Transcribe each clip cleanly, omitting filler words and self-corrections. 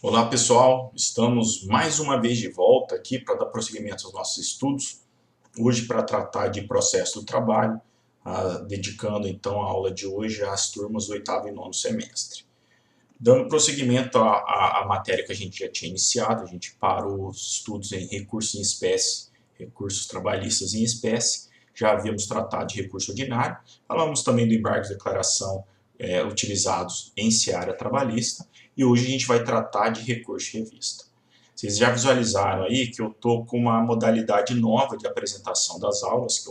Olá pessoal, estamos mais uma vez de volta aqui para dar prosseguimento aos nossos estudos, hoje para tratar de processo do trabalho, dedicando então a aula de hoje às turmas do oitavo e nono semestre. Dando prosseguimento à matéria que a gente já tinha iniciado, a gente parou os estudos em recursos em espécie, recursos trabalhistas em espécie, já havíamos tratado de recurso ordinário, falamos também do embargo de declaração utilizados em seara trabalhista, e hoje a gente vai tratar de recurso de revista. Vocês já visualizaram aí que eu estou com uma modalidade nova de apresentação das aulas,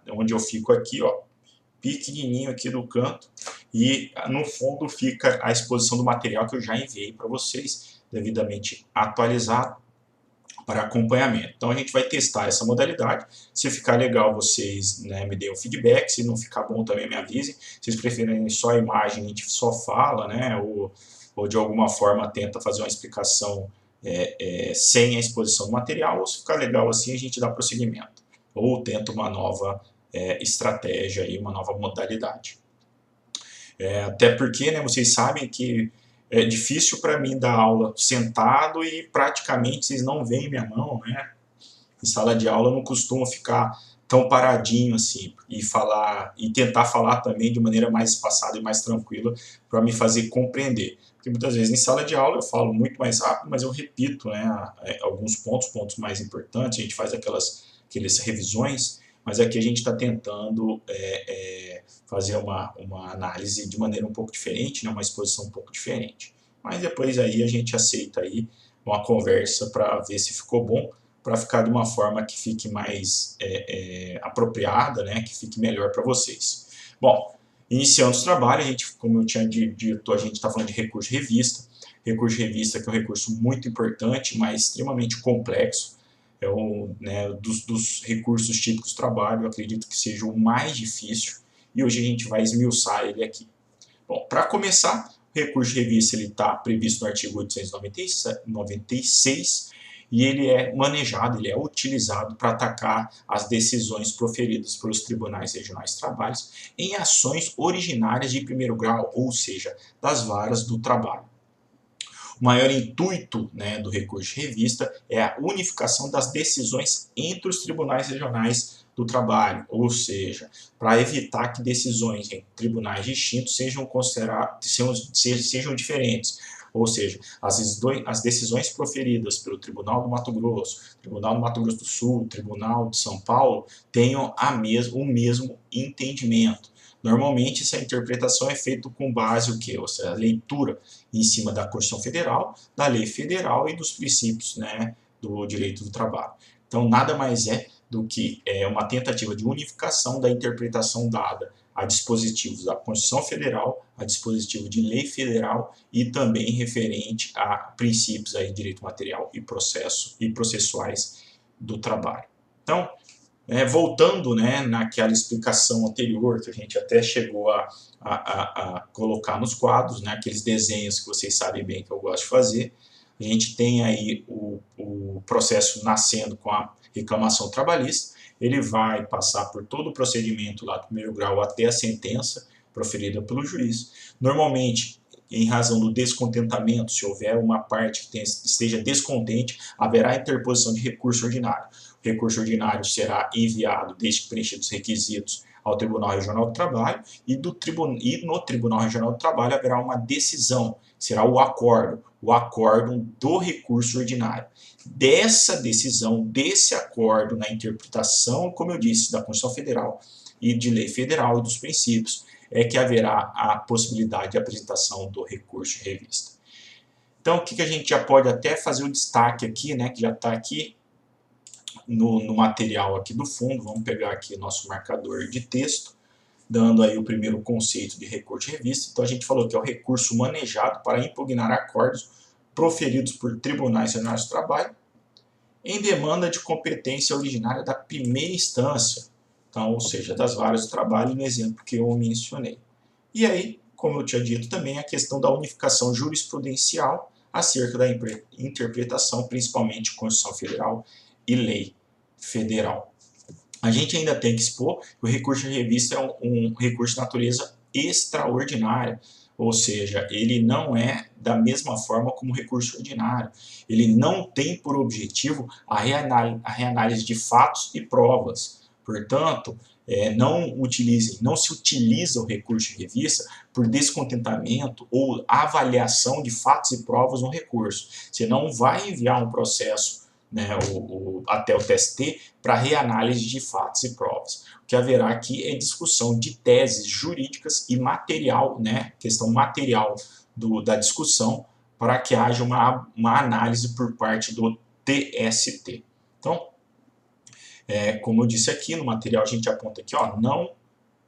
onde eu fico aqui, ó, pequenininho aqui do canto, e no fundo fica a exposição do material que eu já enviei para vocês, devidamente atualizado para acompanhamento. Então a gente vai testar essa modalidade. Se ficar legal, vocês, né, me deem um feedback. Se não ficar bom, também me avisem. Se vocês preferem só a imagem, a gente só fala, né, ou de alguma forma tenta fazer uma explicação sem a exposição do material, ou se ficar legal assim, a gente dá prosseguimento. Ou tenta uma nova estratégia, aí, uma nova modalidade. Até porque, né, vocês sabem que é difícil para mim dar aula sentado e praticamente vocês não veem minha mão, né? Em sala de aula eu não costumo ficar tão paradinho assim e falar e tentar falar também de maneira mais espaçada e mais tranquila para me fazer compreender. Porque muitas vezes em sala de aula eu falo muito mais rápido, mas eu repito, né, alguns pontos mais importantes, a gente faz aquelas revisões, mas aqui a gente está tentando fazer uma análise de maneira um pouco diferente, né, uma exposição um pouco diferente. Mas depois aí a gente aceita aí uma conversa para ver se ficou bom, para ficar de uma forma que fique mais apropriada, né, que fique melhor para vocês. Bom, iniciando os trabalhos, a gente, como eu tinha dito, a gente está falando de recurso de revista. Recurso de revista que é um recurso muito importante, mas extremamente complexo. É né, dos recursos típicos do trabalho, eu acredito que seja o mais difícil, e hoje a gente vai esmiuçar ele aqui. Bom, para começar, o recurso de revista está previsto no artigo 896 e ele é manejado, ele é utilizado para atacar as decisões proferidas pelos tribunais regionais de trabalho em ações originárias de primeiro grau, ou seja, das varas do trabalho. O maior intuito, né, do recurso de revista é a unificação das decisões entre os tribunais regionais do trabalho, ou seja, para evitar que decisões em tribunais distintos sejam diferentes. Ou seja, as decisões proferidas pelo Tribunal do Mato Grosso, Tribunal do Mato Grosso do Sul, Tribunal de São Paulo, tenham o mesmo entendimento. Normalmente, essa interpretação é feita com base o quê? Ou seja, a leitura em cima da Constituição Federal, da lei federal e dos princípios, né, do direito do trabalho. Então, nada mais é do que uma tentativa de unificação da interpretação dada a dispositivos da Constituição Federal, a dispositivo de lei federal e também referente a princípios aí de direito material e processuais do trabalho. Então, voltando, né, naquela explicação anterior que a gente até chegou a colocar nos quadros, né, aqueles desenhos que vocês sabem bem que eu gosto de fazer, a gente tem aí o processo nascendo com a reclamação trabalhista, ele vai passar por todo o procedimento lá do primeiro grau até a sentença proferida pelo juiz. Normalmente, em razão do descontentamento, se houver uma parte que esteja descontente, haverá interposição de recurso ordinário. O recurso ordinário será enviado, desde que preenchidos os requisitos, ao Tribunal Regional do Trabalho e no Tribunal Regional do Trabalho haverá uma decisão, será o acórdão do recurso ordinário. Dessa decisão, desse acórdão na interpretação, como eu disse, da Constituição Federal e de lei federal e dos princípios, é que haverá a possibilidade de apresentação do recurso de revista. Então, o que a gente já pode até fazer o destaque aqui, né, que já está aqui no material aqui do fundo, vamos pegar aqui nosso marcador de texto, dando aí o primeiro conceito de recurso de revista. Então a gente falou que é o recurso manejado para impugnar acordos proferidos por tribunais regionais do trabalho em demanda de competência originária da primeira instância, então, ou seja, das varas do trabalho, no exemplo que eu mencionei. E aí, como eu tinha dito também, a questão da unificação jurisprudencial acerca da interpretação, principalmente Constituição Federal e lei federal. A gente ainda tem que expor que o recurso de revista é um recurso de natureza extraordinária, ou seja, ele não é da mesma forma como o recurso ordinário. Ele não tem por objetivo a reanálise de fatos e provas. Portanto, não se utiliza o recurso de revista por descontentamento ou avaliação de fatos e provas no recurso. Você não vai enviar um processo, né, até o TST para reanálise de fatos e provas. O que haverá aqui é discussão de teses jurídicas e material, né, questão material da discussão, para que haja uma análise por parte do TST. Então, como eu disse aqui, no material a gente aponta aqui, ó, não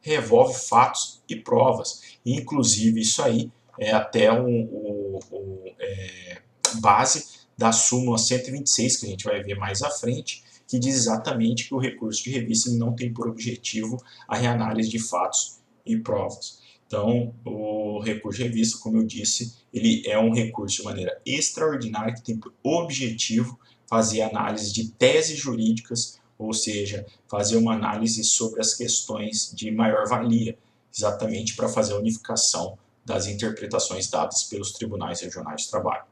revolve fatos e provas. E, inclusive, isso aí é até base da súmula 126, que a gente vai ver mais à frente, que diz exatamente que o recurso de revista ele não tem por objetivo a reanálise de fatos e provas. Então, o recurso de revista, como eu disse, ele é um recurso de maneira extraordinária que tem por objetivo fazer análise de teses jurídicas, ou seja, fazer uma análise sobre as questões de maior valia, exatamente para fazer a unificação das interpretações dadas pelos tribunais regionais de trabalho.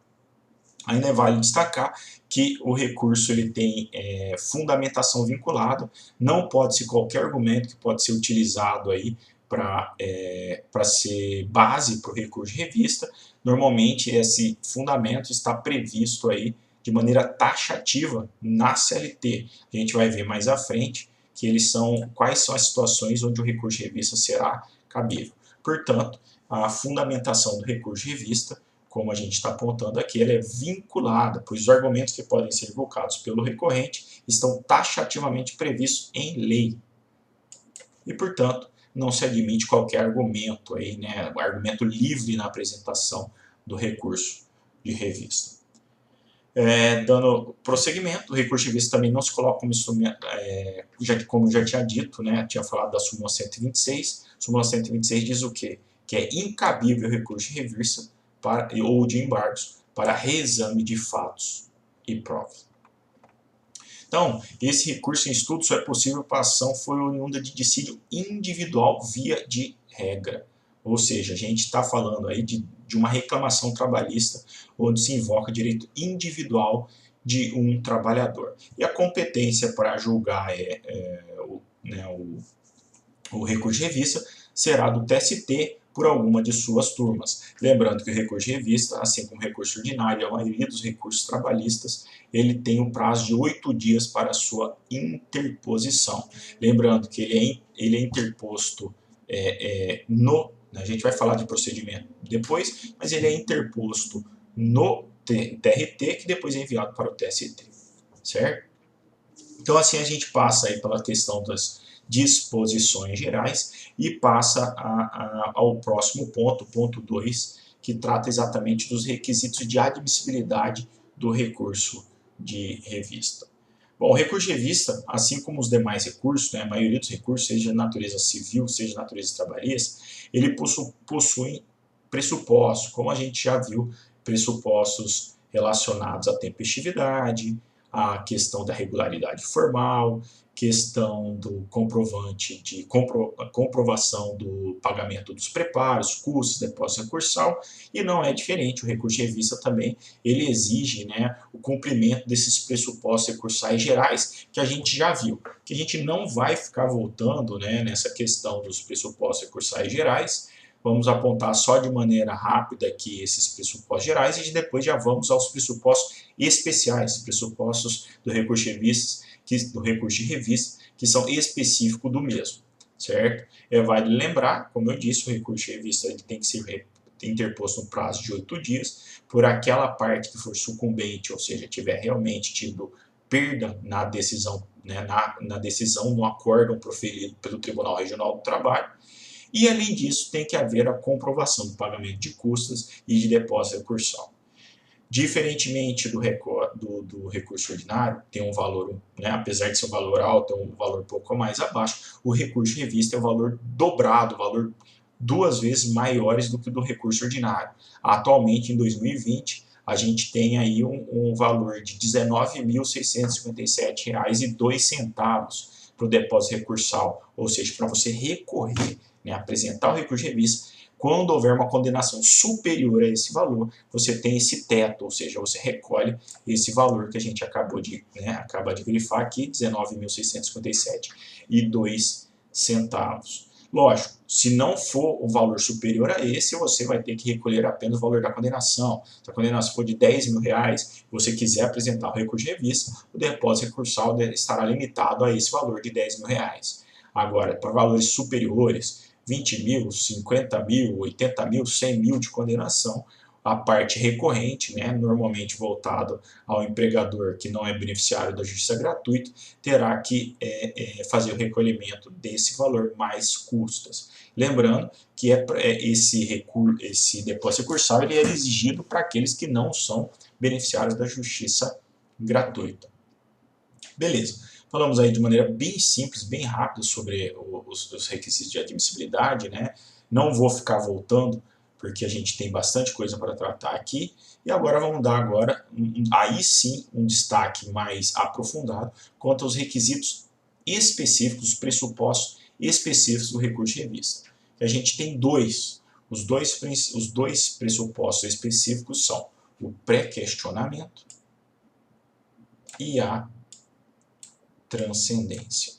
Ainda vale destacar que o recurso ele tem fundamentação vinculada, não pode ser qualquer argumento que pode ser utilizado aí para ser base para o recurso de revista. Normalmente esse fundamento está previsto aí de maneira taxativa na CLT. A gente vai ver mais à frente que quais são as situações onde o recurso de revista será cabível. Portanto, a fundamentação do recurso de revista, como a gente está apontando aqui, ela é vinculada, pois os argumentos que podem ser invocados pelo recorrente estão taxativamente previstos em lei. E, portanto, não se admite qualquer argumento aí, né, argumento livre na apresentação do recurso de revista. Dando prosseguimento, o recurso de revista também não se coloca como instrumento, como já tinha dito, né, tinha falado da súmula 126. Súmula 126 diz o quê? Que é incabível o recurso de revista ou de embargos para reexame de fatos e provas. Então, esse recurso em estudo só é possível para a ação for oriunda de dissídio individual via de regra. Ou seja, a gente está falando aí de uma reclamação trabalhista onde se invoca direito individual de um trabalhador. E a competência para julgar o recurso de revista será do TST por alguma de suas turmas. Lembrando que o recurso de revista, assim como o recurso ordinário e a maioria dos recursos trabalhistas, ele tem um prazo de 8 dias para sua interposição. Lembrando que ele é interposto a gente vai falar de procedimento depois, mas ele é interposto no TRT, que depois é enviado para o TST, certo? Então, assim a gente passa aí pela questão das disposições gerais e passa ao próximo ponto, ponto 2, que trata exatamente dos requisitos de admissibilidade do recurso de revista. Bom, o recurso de revista, assim como os demais recursos, né, a maioria dos recursos, seja de natureza civil, seja de natureza trabalhista, ele possui pressupostos, como a gente já viu, pressupostos relacionados à tempestividade, a questão da regularidade formal, questão do comprovante de comprovação do pagamento dos preparos, custos, depósito recursal, e não é diferente, o recurso de revista também, ele exige, né, o cumprimento desses pressupostos recursais gerais que a gente já viu, que a gente não vai ficar voltando, né, nessa questão dos pressupostos recursais gerais. Vamos apontar só de maneira rápida aqui esses pressupostos gerais e depois já vamos aos pressupostos especiais, pressupostos do recurso de revista, que são específicos do mesmo, certo? Vale lembrar, como eu disse, o recurso de revista ele tem que ser interposto no prazo de 8 dias por aquela parte que for sucumbente, ou seja, tiver realmente tido perda na decisão, né, na decisão no acórdão proferido pelo Tribunal Regional do Trabalho. E, além disso, tem que haver a comprovação do pagamento de custas e de depósito recursal. Diferentemente do recurso ordinário, tem um valor, né, apesar de ser um valor alto, é um valor um pouco mais abaixo, o recurso de revista é um valor dobrado, um valor 2 vezes maiores do que o do recurso ordinário. Atualmente, em 2020, a gente tem aí um valor de R$ 19.657,02 para o depósito recursal, ou seja, para você recorrer, né, apresentar o recurso de revista, Quando houver uma condenação superior a esse valor, você tem esse teto, ou seja, você recolhe esse valor que a gente acaba de verifar aqui, R$19.657,02. Lógico, se não for o valor superior a esse, você vai ter que recolher apenas o valor da condenação. Se a condenação for de R$10.000, e você quiser apresentar o recurso de revista, o depósito recursal estará limitado a esse valor de R$10.000. Agora, para valores superiores, 20 mil, 50 mil, 80 mil, 100 mil de condenação, a parte recorrente, né, normalmente voltado ao empregador que não é beneficiário da justiça gratuita, terá que fazer o recolhimento desse valor mais custas. Lembrando que esse depósito recursal ele é exigido para aqueles que não são beneficiários da justiça gratuita. Beleza. Falamos aí de maneira bem simples, bem rápida sobre os requisitos de admissibilidade, né? Não vou ficar voltando, porque a gente tem bastante coisa para tratar aqui. E agora vamos dar aí sim um destaque mais aprofundado quanto aos requisitos específicos, os pressupostos específicos do recurso de revista. A gente tem dois. Os dois pressupostos específicos são o pré-questionamento e a transcendência,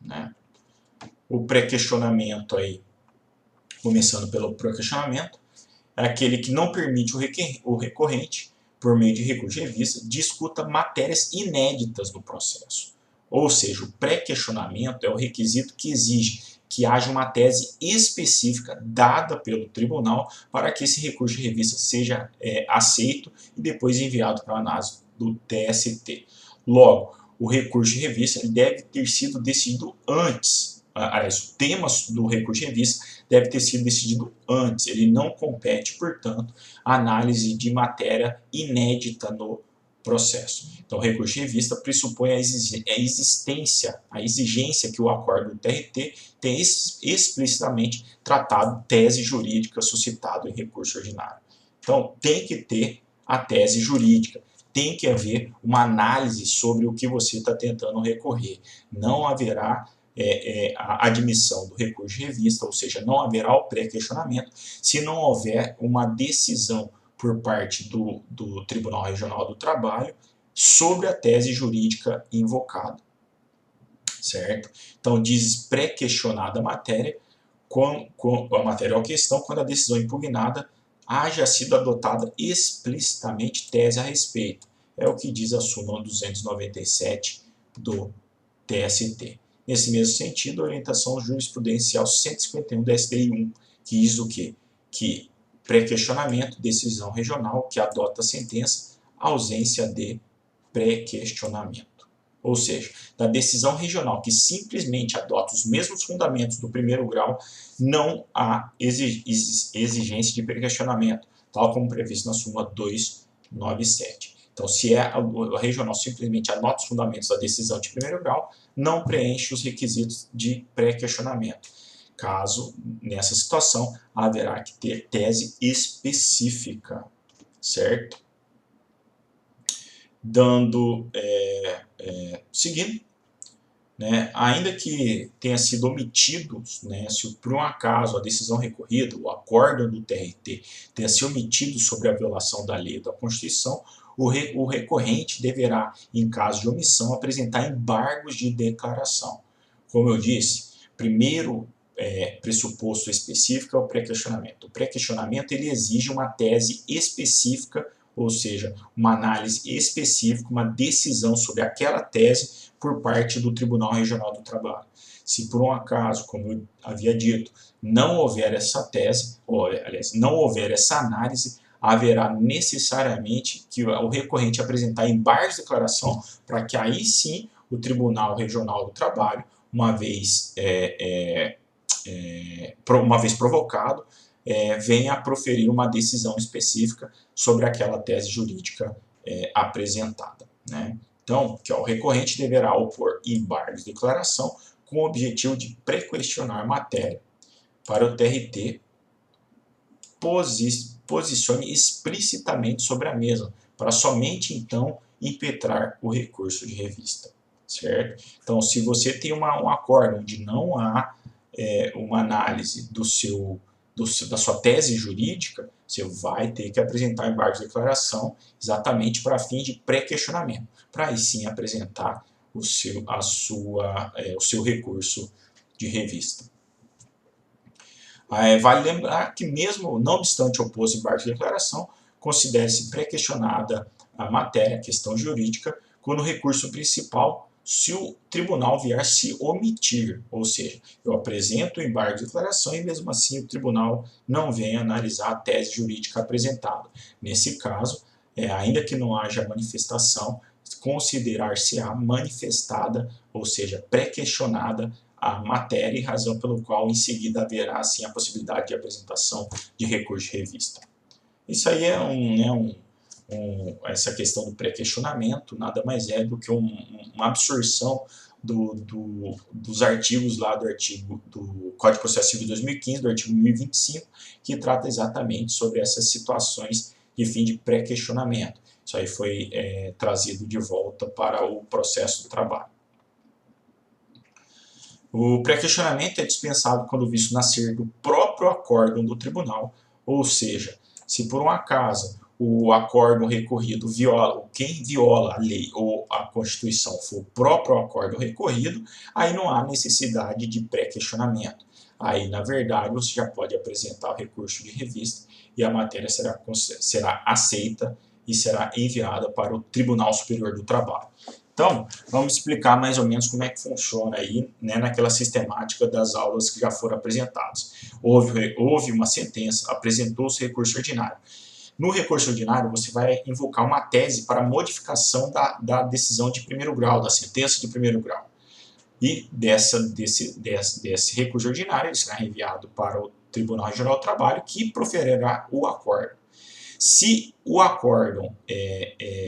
né? O pré-questionamento aí, começando pelo pré-questionamento, é aquele que não permite o recorrente, por meio de recurso de revista, discuta matérias inéditas no processo. Ou seja, o pré-questionamento é o requisito que exige que haja uma tese específica dada pelo tribunal para que esse recurso de revista seja aceito e depois enviado para a análise do TST. Logo, o recurso de revista ele deve ter sido decidido antes. Aliás, o tema do recurso de revista deve ter sido decidido antes. Ele não compete, portanto, à análise de matéria inédita no processo. Então, o recurso de revista pressupõe a exigência que o acordo do TRT tenha explicitamente tratado tese jurídica suscitada em recurso ordinário. Então, tem que ter a tese jurídica. Tem que haver uma análise sobre o que você está tentando recorrer. Não haverá a admissão do recurso de revista, ou seja, não haverá o pré-questionamento, se não houver uma decisão por parte do Tribunal Regional do Trabalho sobre a tese jurídica invocada. Certo? Então, diz pré-questionada a matéria ou questão quando a decisão impugnada haja sido adotada explicitamente tese a respeito. É o que diz a súmula 297 do TST. Nesse mesmo sentido, a orientação jurisprudencial 151 da STI1, que diz o quê? Que pré-questionamento, decisão regional que adota a sentença, ausência de pré-questionamento. Ou seja, da decisão regional que simplesmente adota os mesmos fundamentos do primeiro grau, não há exigência de pré-questionamento, tal como previsto na súmula 297. Então, se a regional simplesmente anota os fundamentos da decisão de primeiro grau, não preenche os requisitos de pré-questionamento. Caso, nessa situação, haverá que ter tese específica, certo? Seguindo, né, ainda que tenha sido omitido, né, se por um acaso a decisão recorrida, o acordo do TRT, tenha sido omitido sobre a violação da lei ou da Constituição, o recorrente deverá, em caso de omissão, apresentar embargos de declaração. Como eu disse, primeiro pressuposto específico é o pré-questionamento. O pré-questionamento ele exige uma tese específica, ou seja, uma análise específica, uma decisão sobre aquela tese por parte do Tribunal Regional do Trabalho. Se por um acaso, como eu havia dito, não houver essa tese, ou aliás, não houver essa análise, haverá necessariamente que o recorrente apresentar embargos de declaração para que aí sim o Tribunal Regional do Trabalho, uma vez provocado, venha a proferir uma decisão específica sobre aquela tese jurídica apresentada, né? Então, o recorrente deverá opor embargos de declaração com o objetivo de pré-questionar matéria para o TRT posicione explicitamente sobre a mesma, para somente então impetrar o recurso de revista, certo? Então, se você tem um acordo onde não há uma análise do seu da sua tese jurídica, você vai ter que apresentar embargos de declaração exatamente para fins de pré-questionamento, para aí sim apresentar o seu recurso de revista. Vale lembrar que mesmo não obstante o oposto embargo de declaração, considere-se pré-questionada a matéria, a questão jurídica, quando o recurso principal, se o tribunal vier se omitir, ou seja, eu apresento o embargo de declaração e mesmo assim o tribunal não vem analisar a tese jurídica apresentada. Nesse caso, ainda que não haja manifestação, considerar-se-á manifestada, ou seja, pré-questionada a matéria e razão pelo qual em seguida haverá assim a possibilidade de apresentação de recurso de revista. Isso aí é essa questão do pré-questionamento nada mais é do que uma absorção dos artigos lá do Código de Processo Civil 2015, do artigo 1025, que trata exatamente sobre essas situações de fim de pré-questionamento. Isso aí foi trazido de volta para o processo do trabalho. O pré-questionamento é dispensável quando visto nascer do próprio acórdão do tribunal, ou seja, se por um acaso o acórdão recorrido quem viola a lei ou a Constituição for o próprio acórdão recorrido, aí não há necessidade de pré-questionamento. Aí, na verdade, você já pode apresentar o recurso de revista e a matéria será aceita e será enviada para o Tribunal Superior do Trabalho. Então, vamos explicar mais ou menos como é que funciona aí, né, naquela sistemática das aulas que já foram apresentadas. Houve uma sentença, apresentou-se recurso ordinário. No recurso ordinário, você vai invocar uma tese para modificação da decisão de primeiro grau, da sentença de primeiro grau. E desse recurso ordinário, ele será enviado para o Tribunal Regional do Trabalho, que proferirá o acórdão. Se o acórdão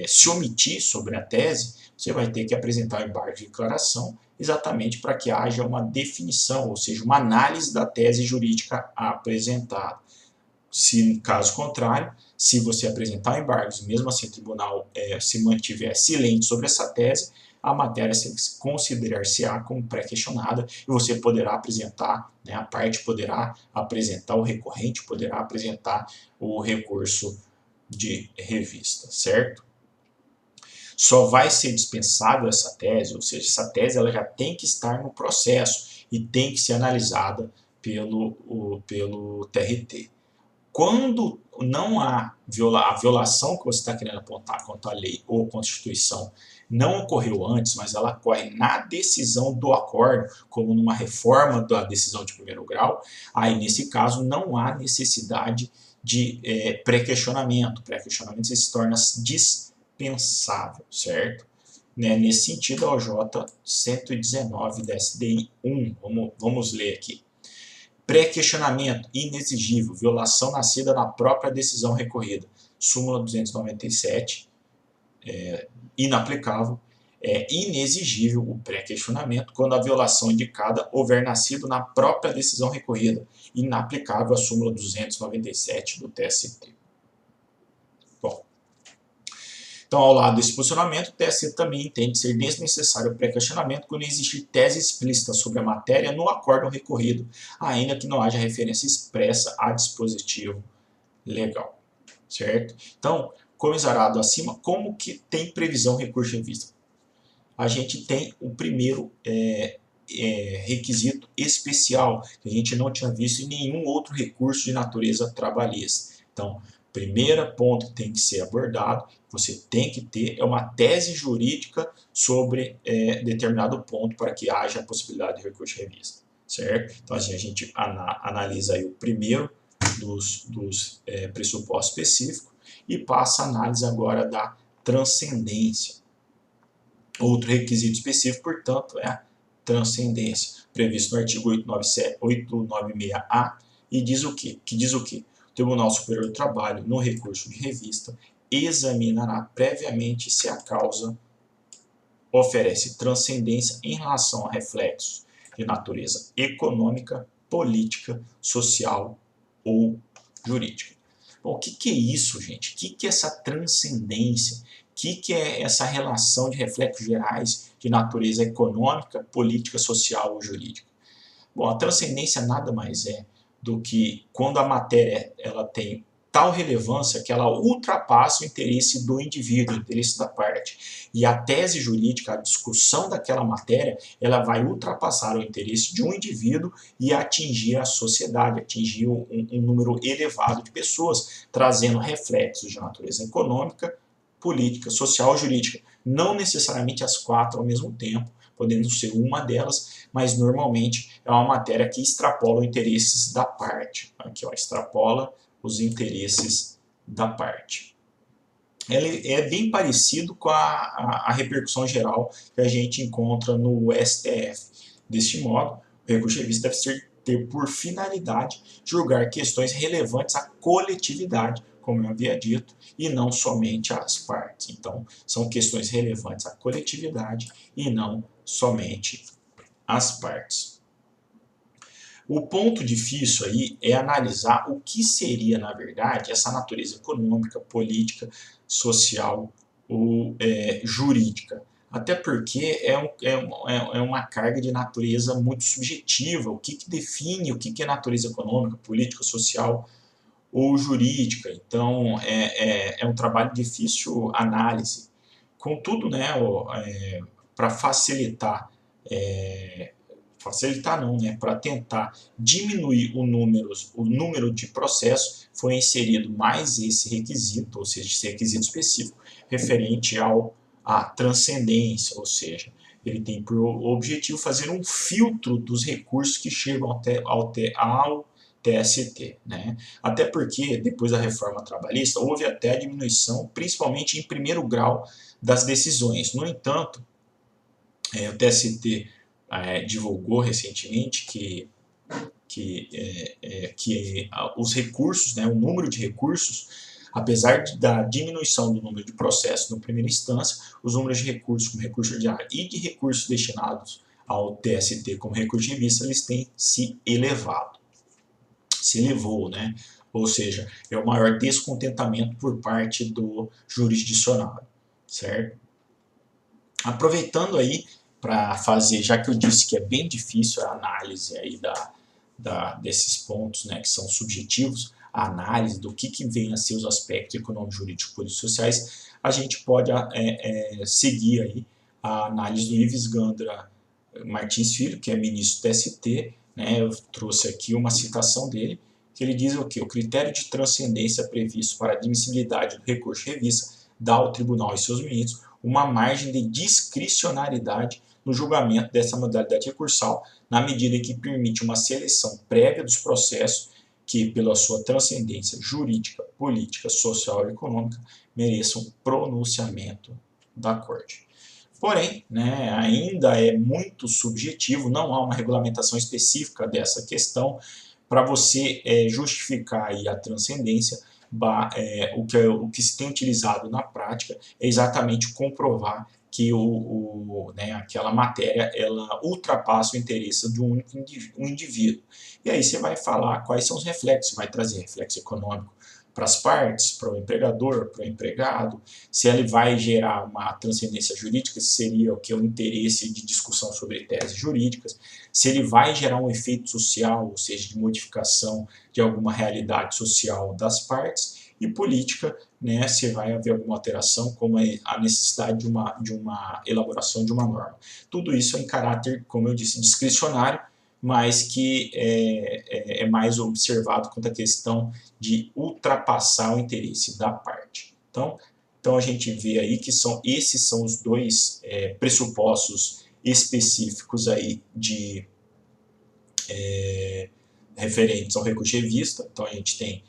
se omitir sobre a tese, você vai ter que apresentar o embargo de declaração exatamente para que haja uma definição, ou seja, uma análise da tese jurídica apresentada. Se, caso contrário, se você apresentar embargos e mesmo assim o tribunal se mantiver silente sobre essa tese, a matéria considerar-se-á como pré-questionada e você poderá apresentar, né, a parte poderá apresentar, o recorrente poderá apresentar o recurso de revista, certo? Só vai ser dispensável essa tese, ou seja, essa tese ela já tem que estar no processo e tem que ser analisada pelo TRT. Quando não há a violação que você está querendo apontar contra a lei ou Constituição não ocorreu antes, mas ela ocorre na decisão do acórdão, como numa reforma da decisão de primeiro grau, aí nesse caso não há necessidade de pré-questionamento. Pré-questionamento se torna dispensável, certo? Nesse sentido, a OJ 119 da SDI 1, vamos ler aqui. Pré-questionamento inexigível, violação nascida na própria decisão recorrida. Súmula 297, inaplicável. É inexigível o pré-questionamento quando a violação indicada houver nascido na própria decisão recorrida. Inaplicável a súmula 297 do TST. Bom, então, ao lado desse posicionamento, o TST também entende ser desnecessário o pré-questionamento quando existir tese explícita sobre a matéria no acórdão recorrido, ainda que não haja referência expressa a dispositivo legal, certo? Então, como exarado acima, como que tem previsão recurso de revista? A gente tem o primeiro requisito especial, que a gente não tinha visto em nenhum outro recurso de natureza trabalhista. Então, primeiro ponto que tem que ser abordado, você tem que ter uma tese jurídica sobre determinado ponto para que haja a possibilidade de recurso de revista, certo? Então, assim, a gente analisa aí o primeiro dos pressupostos específicos e passa a análise agora da transcendência. Outro requisito específico, portanto, é a transcendência, previsto no artigo 896-A, e diz o quê? Que diz o quê? O Tribunal Superior do Trabalho, no recurso de revista, examinará previamente se a causa oferece transcendência em relação a reflexos de natureza econômica, política, social ou jurídica. Bom, o que é isso, gente? O que é essa transcendência? O que é essa relação de reflexos gerais de natureza econômica, política, social ou jurídica? Bom, a transcendência nada mais é do que quando a matéria ela tem tal relevância que ela ultrapassa o interesse do indivíduo, o interesse da parte. E a tese jurídica, a discussão daquela matéria, ela vai ultrapassar o interesse de um indivíduo e atingir a sociedade, atingir um número elevado de pessoas, trazendo reflexos de natureza econômica, política, social ou jurídica. Não necessariamente as quatro ao mesmo tempo, podendo ser uma delas, mas normalmente é uma matéria que extrapola os interesses da parte. Aqui, ó, extrapola os interesses da parte. Ele é bem parecido com a repercussão geral que a gente encontra no STF. Deste modo, o recurso revista deve ter por finalidade julgar questões relevantes à coletividade, como eu havia dito, e não somente às partes. Então, são questões relevantes à coletividade e não somente às partes. O ponto difícil aí é analisar o que seria, na verdade, essa natureza econômica, política, social ou jurídica. Até porque é uma carga de natureza muito subjetiva. O que define o que é natureza econômica, política, social ou jurídica. Então, é um trabalho de difícil análise. Contudo, né, para facilitar não, né? Para tentar diminuir o número de processos, foi inserido mais esse requisito, ou seja, esse requisito específico, referente à transcendência, ou seja, ele tem por objetivo fazer um filtro dos recursos que chegam ao TST. Né? Até porque, depois da reforma trabalhista, houve até a diminuição, principalmente em primeiro grau, das decisões. No entanto, o TST divulgou recentemente que os recursos, né, o número de recursos, apesar da diminuição do número de processos na primeira instância, os números de recursos como recurso ordinário e de recursos destinados ao TST como recurso de revista, eles têm se elevado. Se elevou, né? Ou seja, é o maior descontentamento por parte do jurisdicionado, certo? Aproveitando aí para fazer, já que eu disse que é bem difícil a análise aí desses pontos, né, que são subjetivos, a análise do que vem a ser os aspectos econômicos, jurídicos, políticos e sociais, a gente pode seguir aí a análise do Ives Gandra Martins Filho, que é ministro do TST, né, eu trouxe aqui uma citação dele, que ele diz o quê? O critério de transcendência previsto para a admissibilidade do recurso de revista dá ao tribunal e seus ministros uma margem de discricionariedade no julgamento dessa modalidade recursal, na medida em que permite uma seleção prévia dos processos que, pela sua transcendência jurídica, política, social e econômica, mereçam pronunciamento da Corte. Porém, né, ainda é muito subjetivo, não há uma regulamentação específica dessa questão para você justificar aí a transcendência. O que se tem utilizado na prática é exatamente comprovar que aquela matéria ela ultrapassa o interesse de um indivíduo. E aí você vai falar quais são os reflexos, você vai trazer reflexo econômico para as partes, para o empregador, para o empregado, se ele vai gerar uma transcendência jurídica, se seria o que é o interesse de discussão sobre teses jurídicas, se ele vai gerar um efeito social, ou seja, de modificação de alguma realidade social das partes, e política, né, se vai haver alguma alteração, como a necessidade de uma elaboração de uma norma. Tudo isso é em caráter, como eu disse, discricionário, mas que é mais observado quanto à questão de ultrapassar o interesse da parte. Então a gente vê aí que esses são os dois pressupostos específicos aí referentes ao recurso de revista. Então a gente tem,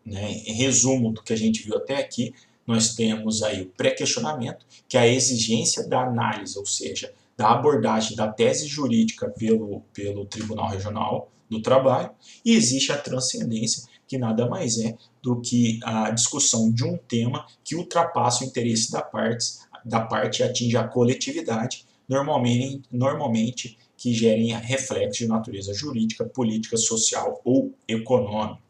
né, em resumo do que a gente viu até aqui, nós temos aí o pré-questionamento, que é a exigência da análise, ou seja, da abordagem da tese jurídica pelo Tribunal Regional do Trabalho, e existe a transcendência, que nada mais é do que a discussão de um tema que ultrapassa o interesse da parte e atinge a coletividade, normalmente que gerem reflexos de natureza jurídica, política, social ou econômica.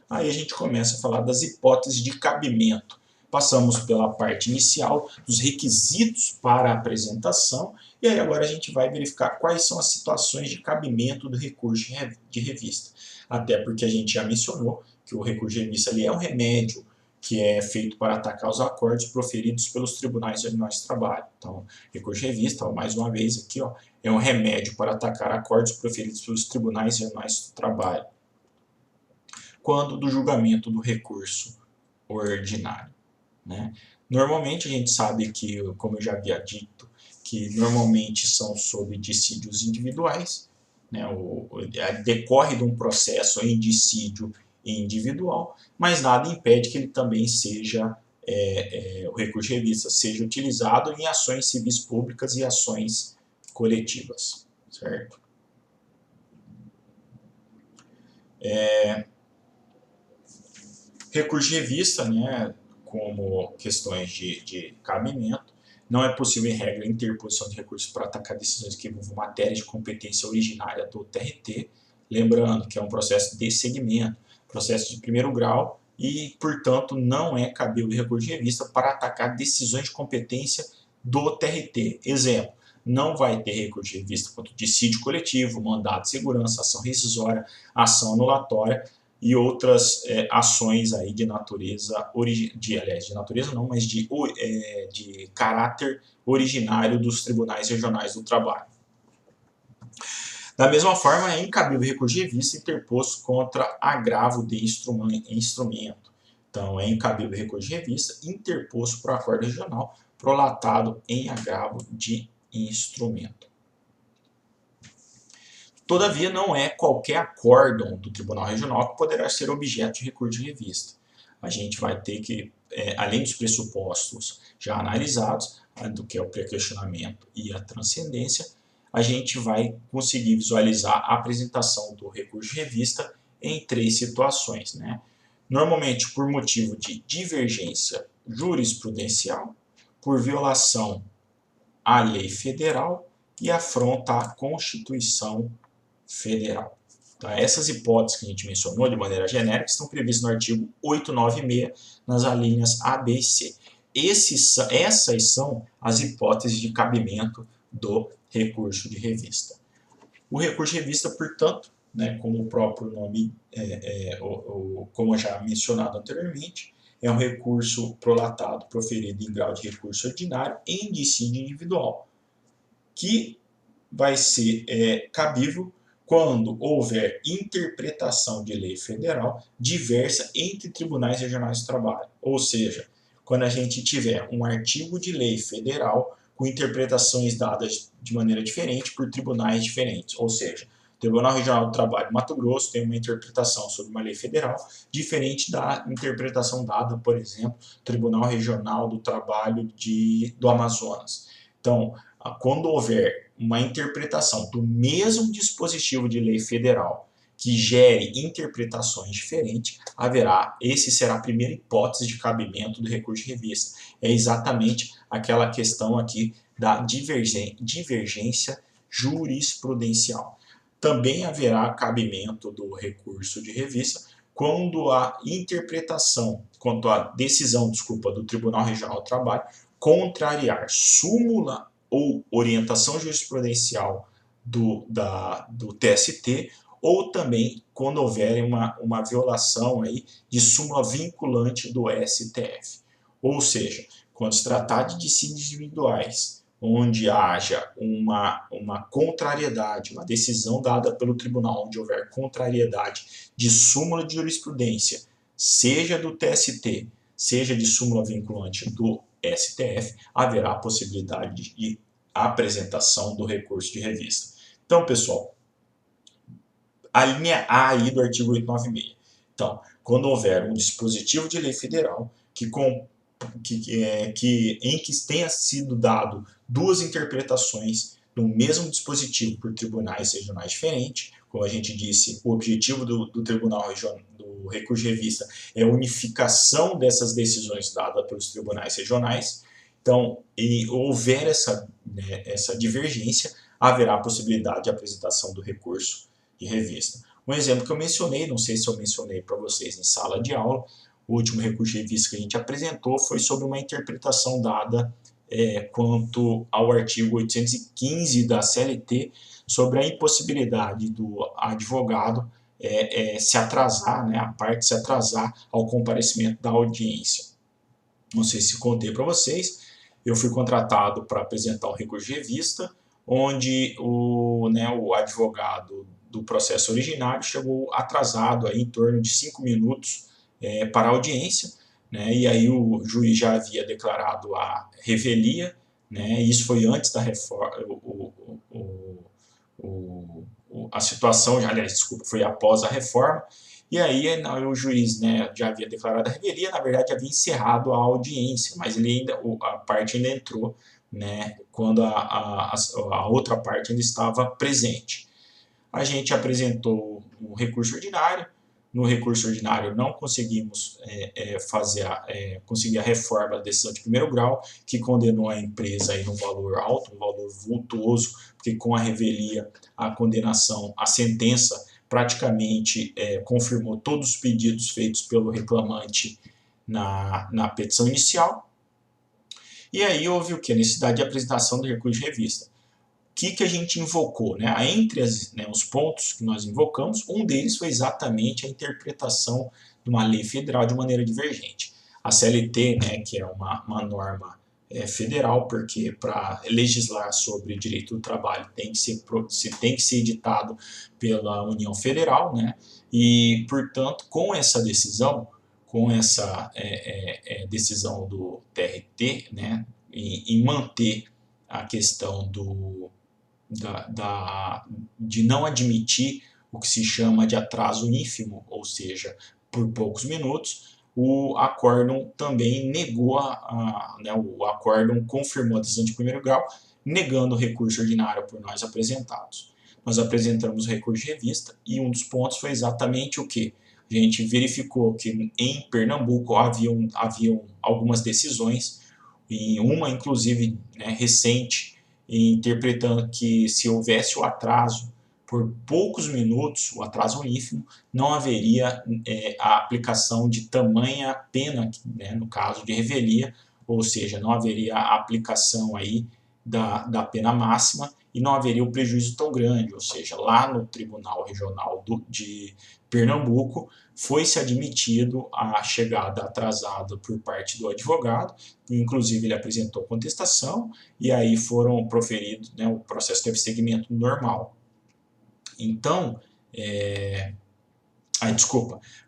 Aí a gente começa a falar das hipóteses de cabimento. Passamos pela parte inicial dos requisitos para a apresentação e aí agora a gente vai verificar quais são as situações de cabimento do recurso de revista. Até porque a gente já mencionou que o recurso de revista ali é um remédio que é feito para atacar os acordos proferidos pelos tribunais regionais de trabalho. Então, recurso de revista, ó, mais uma vez aqui, ó, é um remédio para atacar acordos proferidos pelos tribunais regionais de trabalho. Quando do julgamento do recurso ordinário, né? Normalmente a gente sabe que, como eu já havia dito, que normalmente são sob dissídios individuais, né? Decorre de um processo em dissídio individual, mas nada impede que ele também seja, o recurso de revista seja utilizado em ações civis públicas e ações coletivas, certo? Recurso de revista, né, como questões de cabimento, não é possível, em regra, a interposição de recursos para atacar decisões que envolvam matérias de competência originária do TRT, lembrando que é um processo de segmento, processo de primeiro grau, e, portanto, não é cabível recurso de revista para atacar decisões de competência do TRT. Exemplo, não vai ter recurso de revista contra dissídio coletivo, mandado de segurança, ação rescisória, ação anulatória, e outras ações aí de natureza, aliás, de natureza não, mas de caráter originário dos tribunais regionais do trabalho. Da mesma forma, é incabível recurso de revista interposto contra agravo de instrumento. Então, é incabível recurso de revista interposto por acordo regional prolatado em agravo de instrumento. Todavia, não é qualquer acórdão do Tribunal Regional que poderá ser objeto de recurso de revista. A gente vai ter que, além dos pressupostos já analisados, do que é o pré-questionamento e a transcendência, a gente vai conseguir visualizar a apresentação do recurso de revista em 3 situações, né? Normalmente por motivo de divergência jurisprudencial, por violação à lei federal e afronta à Constituição Federal. Então, essas hipóteses que a gente mencionou de maneira genérica estão previstas no artigo 896, nas alíneas A, B e C. Essas são as hipóteses de cabimento do recurso de revista. O recurso de revista, portanto, né, como o próprio nome, como já mencionado anteriormente, é um recurso prolatado proferido em grau de recurso ordinário em dissídio individual, que vai ser cabível quando houver interpretação de lei federal diversa entre tribunais regionais de trabalho. Ou seja, quando a gente tiver um artigo de lei federal com interpretações dadas de maneira diferente por tribunais diferentes. Ou seja, o Tribunal Regional do Trabalho de Mato Grosso tem uma interpretação sobre uma lei federal diferente da interpretação dada, por exemplo, Tribunal Regional do Trabalho do Amazonas. Então, quando houver uma interpretação do mesmo dispositivo de lei federal que gere interpretações diferentes, esse será a primeira hipótese de cabimento do recurso de revista. É exatamente aquela questão aqui da divergência jurisprudencial. Também haverá cabimento do recurso de revista quando a interpretação, quanto à decisão, do Tribunal Regional do Trabalho contrariar súmula ou orientação jurisprudencial do TST, ou também quando houver uma violação aí de súmula vinculante do STF. Ou seja, quando se tratar de dissídios individuais, onde haja uma contrariedade, uma decisão dada pelo tribunal, onde houver contrariedade de súmula de jurisprudência, seja do TST, seja de súmula vinculante do STF, haverá a possibilidade de apresentação do recurso de revista. Então, pessoal, a linha A aí do artigo 896. Então, quando houver um dispositivo de lei federal em que tenha sido dado 2 interpretações do mesmo dispositivo por tribunais regionais diferentes, como a gente disse, o objetivo do Tribunal Regional do recurso de revista é a unificação dessas decisões dadas pelos tribunais regionais. Então, e houver essa divergência, haverá a possibilidade de apresentação do recurso de revista. Um exemplo que eu mencionei, não sei se eu mencionei para vocês em sala de aula, o último recurso de revista que a gente apresentou foi sobre uma interpretação dada quanto ao artigo 815 da CLT sobre a impossibilidade do advogado se atrasar, né, a parte se atrasar ao comparecimento da audiência. Não sei se contei para vocês, eu fui contratado para apresentar um recurso de revista, onde o advogado do processo originário chegou atrasado, aí, em torno de 5 minutos para a audiência, né, e aí o juiz já havia declarado a revelia, né, e isso foi antes da reforma, a situação, aliás, desculpa, foi após a reforma, e aí o juiz, né, já havia declarado a revelia, na verdade havia encerrado a audiência, mas a parte ainda entrou, né, quando a outra parte ainda estava presente. A gente apresentou um recurso ordinário, no recurso ordinário não conseguimos conseguir a reforma da decisão de primeiro grau, que condenou a empresa aí num valor alto, um valor vultuoso, porque com a revelia, a condenação, a sentença praticamente confirmou todos os pedidos feitos pelo reclamante na petição inicial. E aí houve o que? A necessidade de apresentação do recurso de revista. O que a gente invocou? Né? Entre os pontos que nós invocamos, um deles foi exatamente a interpretação de uma lei federal de maneira divergente. A CLT, né, que é uma norma federal, porque para legislar sobre direito do trabalho tem que ser editado pela União Federal, né? E, portanto, com essa decisão decisão do TRT, né, em manter a questão de não admitir o que se chama de atraso ínfimo, ou seja, por poucos minutos, o acórdão também negou, o acórdão confirmou a decisão de primeiro grau, negando o recurso ordinário por nós apresentados. Nós apresentamos o recurso de revista e um dos pontos foi exatamente o que? A gente verificou que em Pernambuco haviam algumas decisões, e uma inclusive recente, interpretando que se houvesse o atraso por poucos minutos, o atraso ínfimo, não haveria a aplicação de tamanha pena, né, no caso de revelia, ou seja, não haveria a aplicação aí da pena máxima e não haveria o prejuízo tão grande, ou seja, lá no Tribunal Regional de Pernambuco foi-se admitido a chegada atrasada por parte do advogado, inclusive ele apresentou contestação e aí foram proferidos, né, o processo teve segmento normal. Então,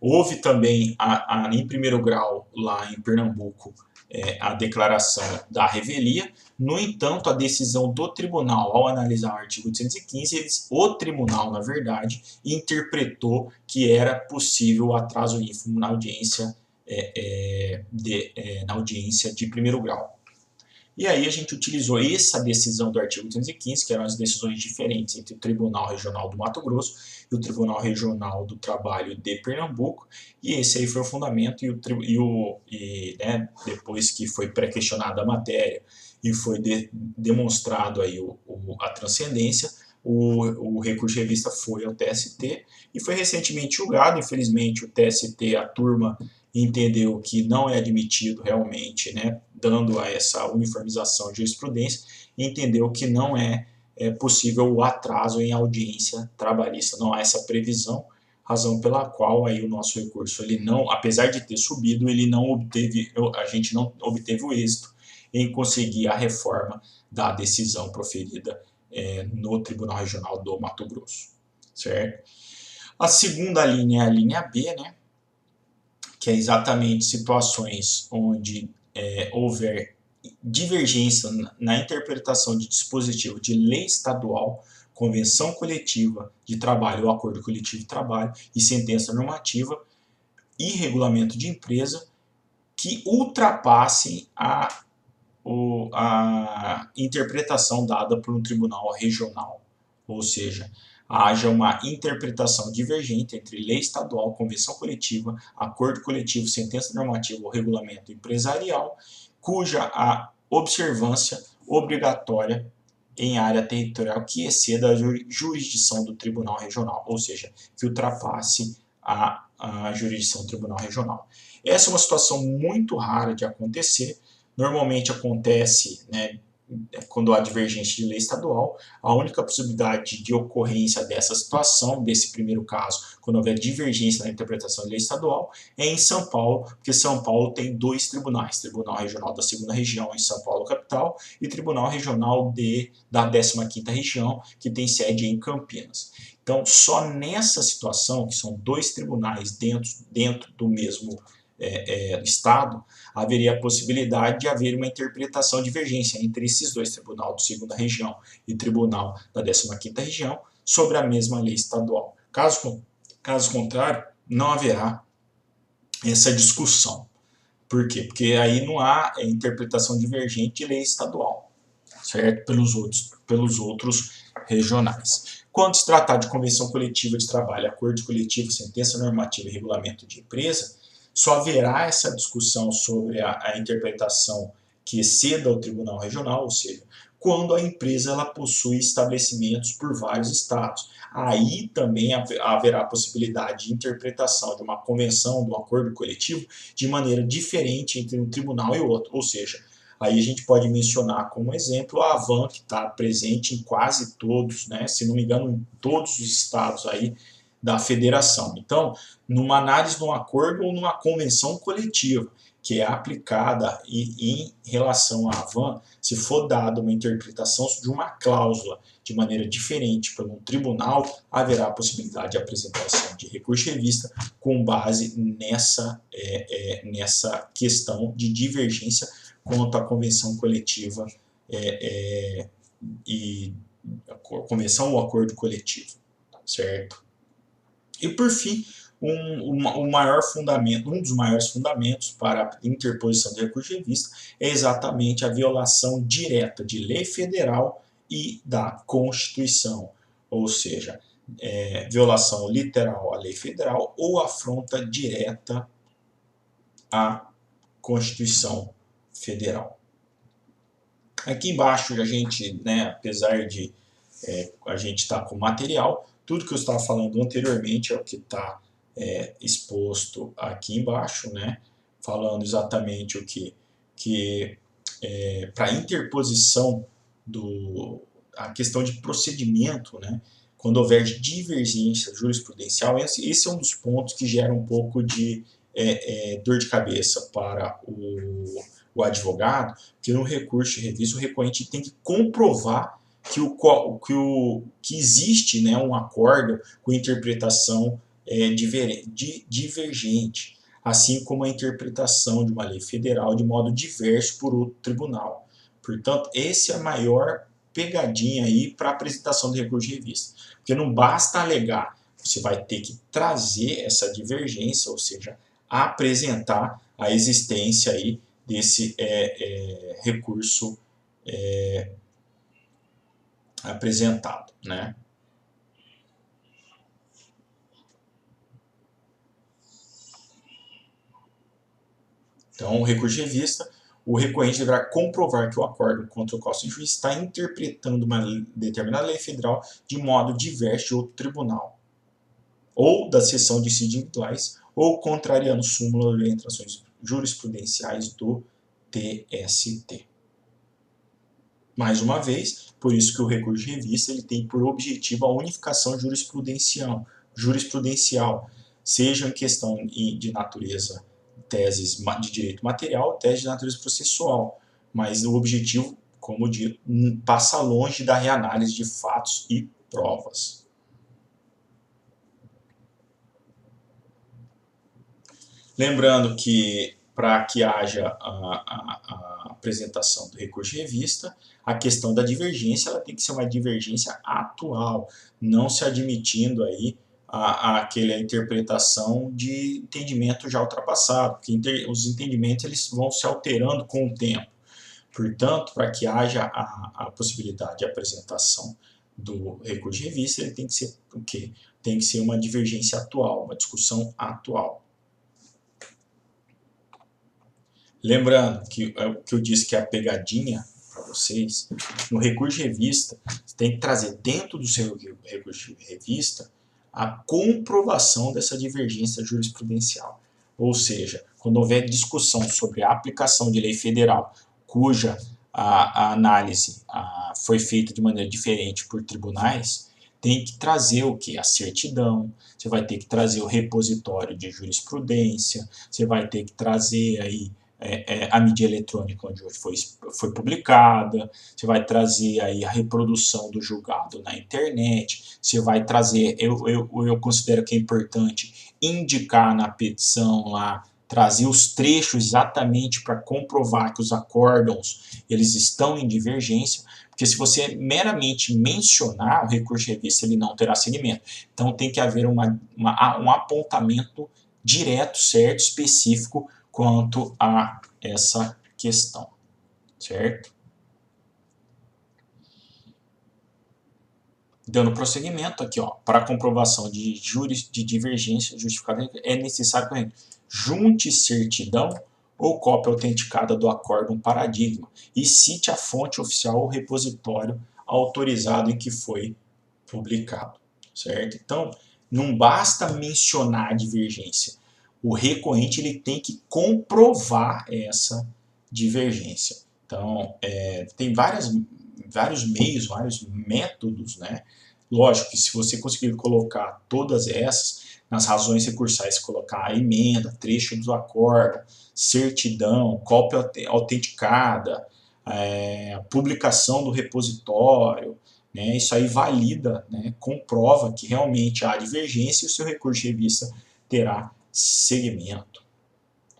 houve também em primeiro grau lá em Pernambuco a declaração da revelia. No entanto, a decisão do tribunal, ao analisar o artigo 815, o tribunal, na verdade, interpretou que era possível o atraso ínfimo na audiência, na audiência de primeiro grau. E aí a gente utilizou essa decisão do artigo 815, que eram as decisões diferentes entre o Tribunal Regional do Mato Grosso e o Tribunal Regional do Trabalho de Pernambuco, e esse aí foi o fundamento, depois que foi pré-questionada a matéria e foi demonstrado aí a transcendência, o recurso de revista foi ao TST e foi recentemente julgado. Infelizmente o TST, a turma, entendeu que não é admitido realmente, né, dando a essa uniformização de jurisprudência, entendeu que não é possível o atraso em audiência trabalhista, não há essa previsão, razão pela qual aí o nosso recurso, ele não, apesar de ter subido, a gente não obteve o êxito em conseguir a reforma da decisão proferida no Tribunal Regional do Mato Grosso, certo? A segunda linha é a linha B, né, que é exatamente situações onde houver divergência na interpretação de dispositivo de lei estadual, convenção coletiva de trabalho ou acordo coletivo de trabalho e sentença normativa e regulamento de empresa que ultrapassem a interpretação dada por um tribunal regional, ou seja, haja uma interpretação divergente entre lei estadual, convenção coletiva, acordo coletivo, sentença normativa ou regulamento empresarial, cuja a observância obrigatória em área territorial que exceda a jurisdição do tribunal regional, ou seja, que ultrapasse a jurisdição do Tribunal Regional. Essa é uma situação muito rara de acontecer, normalmente acontece, né, quando há divergência de lei estadual. A única possibilidade de ocorrência dessa situação, desse primeiro caso, quando houver divergência na interpretação de lei estadual, é em São Paulo, porque São Paulo tem dois tribunais, Tribunal Regional da 2ª Região em São Paulo capital e Tribunal Regional da 15ª Região, que tem sede em Campinas. Então, só nessa situação, que são dois tribunais dentro do mesmo Estado, haveria a possibilidade de haver uma interpretação divergência entre esses dois, Tribunal da 2ª Região e Tribunal da 15ª Região, sobre a mesma lei estadual. Caso contrário, não haverá essa discussão. Por quê? Porque aí não há interpretação divergente de lei estadual, certo? Pelos outros regionais. Quando se tratar de convenção coletiva de trabalho, acordo coletivo, sentença normativa e regulamento de empresa, só haverá essa discussão sobre a interpretação que exceda ao Tribunal Regional, ou seja, quando a empresa ela possui estabelecimentos por vários estados. Aí também haverá a possibilidade de interpretação de uma convenção, de um acordo coletivo, de maneira diferente entre um tribunal e outro, ou seja, aí a gente pode mencionar como exemplo a Avan, que está presente em quase todos, né, se não me engano, em todos os estados aí da federação. Então, numa análise de um acordo ou numa convenção coletiva que é aplicada em relação à Avan, se for dada uma interpretação de uma cláusula de maneira diferente por um tribunal, haverá a possibilidade de apresentação de recurso de revista com base nessa questão de divergência quanto à convenção coletiva e a convenção ou acordo coletivo, certo? E por fim, um dos maiores fundamentos para a interposição de recurso de revista é exatamente a violação direta de lei federal e da Constituição, ou seja, violação literal à lei federal ou afronta direta à Constituição Federal. Aqui embaixo a gente, apesar de a gente estar com material, tudo que eu estava falando anteriormente é o que está exposto aqui embaixo, falando exatamente o que para interposição a questão de procedimento, quando houver divergência jurisprudencial, esse é um dos pontos que gera um pouco de dor de cabeça para o advogado, que no recurso de revista o recorrente tem que comprovar que existe um acordo com interpretação divergente, assim como a interpretação de uma lei federal de modo diverso por outro tribunal. Portanto, essa é a maior pegadinha aí para a apresentação de recurso de revista, porque não basta alegar, você vai ter que trazer essa divergência, ou seja, apresentar a existência aí desse recurso apresentado, Então, o recurso de revista, o recorrente deverá comprovar que o acordo contra o qual se juiz está interpretando uma determinada lei federal de modo diverso de outro tribunal, ou da seção de incisos individuais, ou contrariando súmula ou orientações jurisprudenciais do TST. Mais uma vez, por isso que o recurso de revista ele tem por objetivo a unificação jurisprudencial, seja em questão de natureza, teses de direito material, teses de natureza processual, mas o objetivo, como dito, passa longe da reanálise de fatos e provas. Lembrando que para que haja a apresentação do recurso de revista, a questão da divergência ela tem que ser uma divergência atual, não se admitindo aí aquela interpretação de entendimento já ultrapassado, porque os entendimentos eles vão se alterando com o tempo. Portanto, para que haja a possibilidade de apresentação do recurso de revista, ele tem que ser o quê? Tem que ser uma divergência atual, uma discussão atual. Lembrando que eu disse que a pegadinha para vocês, no recurso de revista, você tem que trazer dentro do seu recurso de revista a comprovação dessa divergência jurisprudencial. Ou seja, quando houver discussão sobre a aplicação de lei federal cuja a análise foi feita de maneira diferente por tribunais, tem que trazer o que? A certidão, você vai ter que trazer o repositório de jurisprudência, você vai ter que trazer aí a mídia eletrônica onde foi publicada, você vai trazer aí a reprodução do julgado na internet, você vai trazer, eu considero que é importante indicar na petição lá, trazer os trechos exatamente para comprovar que os acórdãos eles estão em divergência, porque se você meramente mencionar o recurso de revista, ele não terá seguimento. Então tem que haver um apontamento direto, certo, específico quanto a essa questão, certo? Dando prosseguimento aqui, ó, para a comprovação de divergência justificada é necessário que junte certidão ou cópia autenticada do acórdão paradigma e cite a fonte oficial ou repositório autorizado em que foi publicado, certo? Então, não basta mencionar a divergência. O recorrente ele tem que comprovar essa divergência. Então, tem vários meios, vários métodos, né? Lógico que se você conseguir colocar todas essas, nas razões recursais, colocar a emenda, trecho do acórdão, certidão, cópia autenticada, publicação do repositório, né, isso aí valida, né, comprova que realmente há divergência e o seu recurso de revista terá seguimento.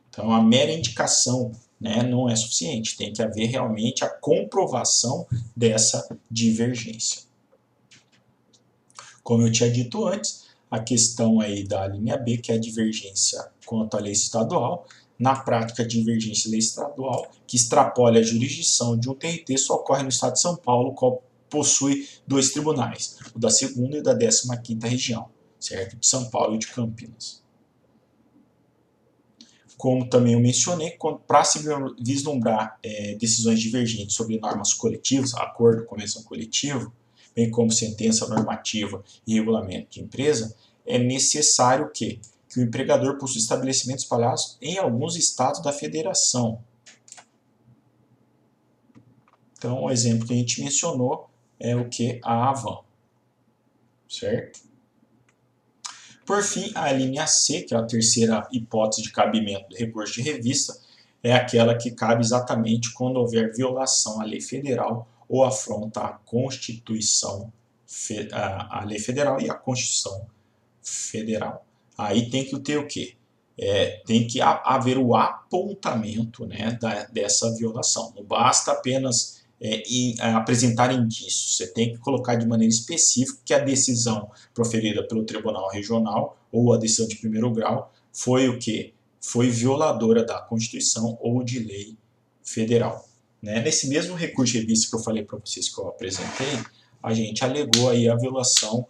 Então, a mera indicação, né, não é suficiente, tem que haver realmente a comprovação dessa divergência. Como eu tinha dito antes, a questão aí da linha B, que é a divergência quanto à lei estadual, na prática, a divergência de lei estadual, que extrapola a jurisdição de um TRT, só ocorre no estado de São Paulo, qual possui 2 tribunais, o da 2ª e o da 15ª região, certo? De São Paulo e de Campinas. Como também eu mencionei, para se vislumbrar decisões divergentes sobre normas coletivas, acordo, convenção coletiva, bem como sentença normativa e regulamento de empresa, é necessário que o empregador possua estabelecimentos espalhados em alguns estados da federação. Então, o exemplo que a gente mencionou é o que? A Avan, certo? Por fim, a linha C, que é a terceira hipótese de cabimento do recurso de revista, é aquela que cabe exatamente quando houver violação à lei federal ou afronta a Constituição, a lei federal e a Constituição Federal. Aí tem que ter o quê? Tem que haver o apontamento, né, dessa violação. Não basta apenas apresentar indícios. Você tem que colocar de maneira específica que a decisão proferida pelo Tribunal Regional ou a decisão de primeiro grau foi o quê? Foi violadora da Constituição ou de lei federal. Né? Nesse mesmo recurso de revista que eu falei para vocês que eu apresentei, a gente alegou aí a violação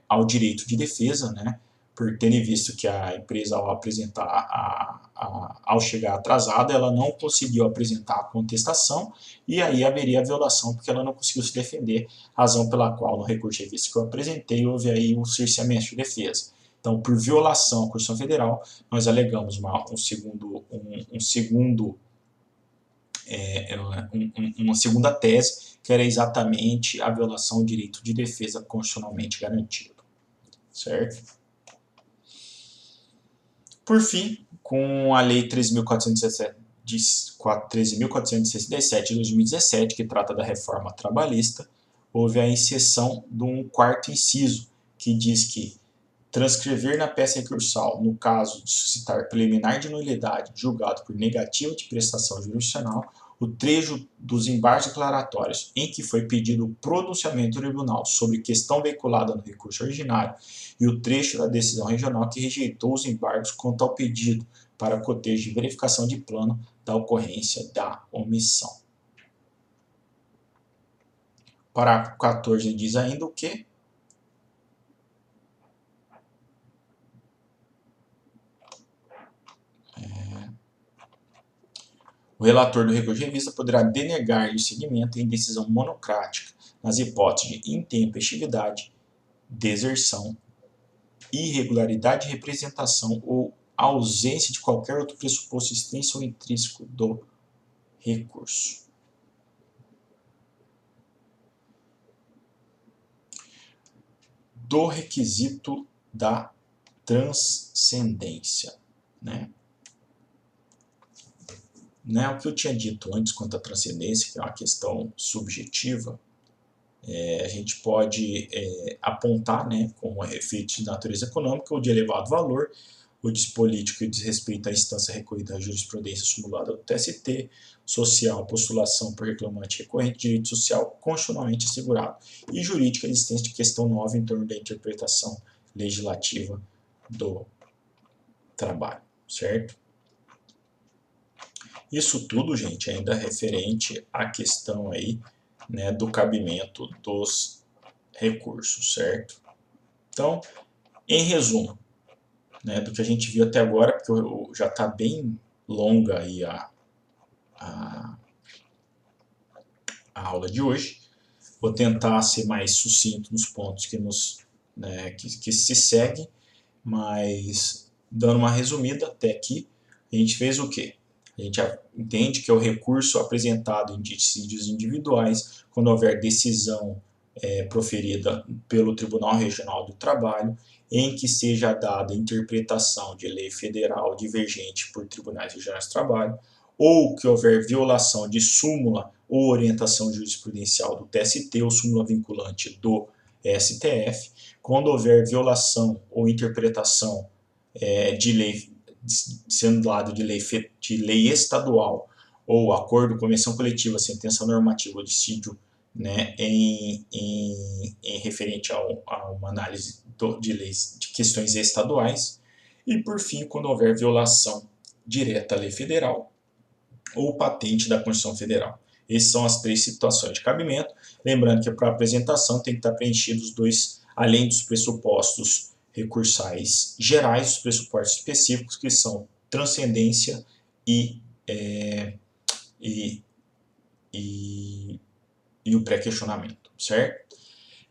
ao direito de defesa, né? Por terem visto que a empresa, ao apresentar, ao chegar atrasada, ela não conseguiu apresentar a contestação e aí haveria a violação porque ela não conseguiu se defender, razão pela qual no recurso de revista que eu apresentei houve aí um cerceamento de defesa. Então, por violação à Constituição Federal, nós alegamos uma segunda tese, que era exatamente a violação do direito de defesa constitucionalmente garantido. Certo? Por fim, com a Lei 13.467 de 2017, que trata da reforma trabalhista, houve a inserção de um 4º inciso, que diz que transcrever na peça recursal, no caso de suscitar preliminar de nulidade julgado por negativa de prestação jurisdicional, o trecho dos embargos declaratórios em que foi pedido o pronunciamento do tribunal sobre questão veiculada no recurso originário e o trecho da decisão regional que rejeitou os embargos quanto ao pedido para cotejo de verificação de plano da ocorrência da omissão. Parágrafo 14 diz ainda o quê? O relator do recurso de revista poderá denegar-lhe o seguimento em decisão monocrática nas hipóteses de intempestividade, deserção, irregularidade de representação ou ausência de qualquer outro pressuposto extrínseco ou intrínseco do recurso. Do requisito da transcendência, né? O que eu tinha dito antes quanto à transcendência, que é uma questão subjetiva, a gente pode apontar, né, como efeito de natureza econômica ou de elevado valor, o despolítico e desrespeito à instância recorrida à jurisprudência simulada do TST, social, postulação por reclamante recorrente, direito social constitucionalmente assegurado, e jurídica, a existência de questão nova em torno da interpretação legislativa do trabalho, certo? Isso tudo, gente, ainda referente à questão aí, né, do cabimento dos recursos, certo? Então, em resumo, né, do que a gente viu até agora, porque já está bem longa aí a aula de hoje, vou tentar ser mais sucinto nos pontos que se seguem, mas dando uma resumida até aqui, a gente fez o quê? A gente entende que é o recurso apresentado em dissídios individuais, quando houver decisão proferida pelo Tribunal Regional do Trabalho, em que seja dada interpretação de lei federal divergente por tribunais regionais do trabalho, ou que houver violação de súmula ou orientação jurisprudencial do TST ou súmula vinculante do STF, quando houver violação ou interpretação de lei, sendo lado de lei estadual, ou acordo, convenção coletiva, sentença normativa ou dissídio, né, em referente a uma análise de leis de questões estaduais, e por fim, quando houver violação direta à lei federal ou patente da Constituição Federal. Essas são as três situações de cabimento. Lembrando que para a apresentação tem que estar preenchidos dois, além dos pressupostos recursais gerais, os pressupostos específicos, que são transcendência e o pré-questionamento, certo?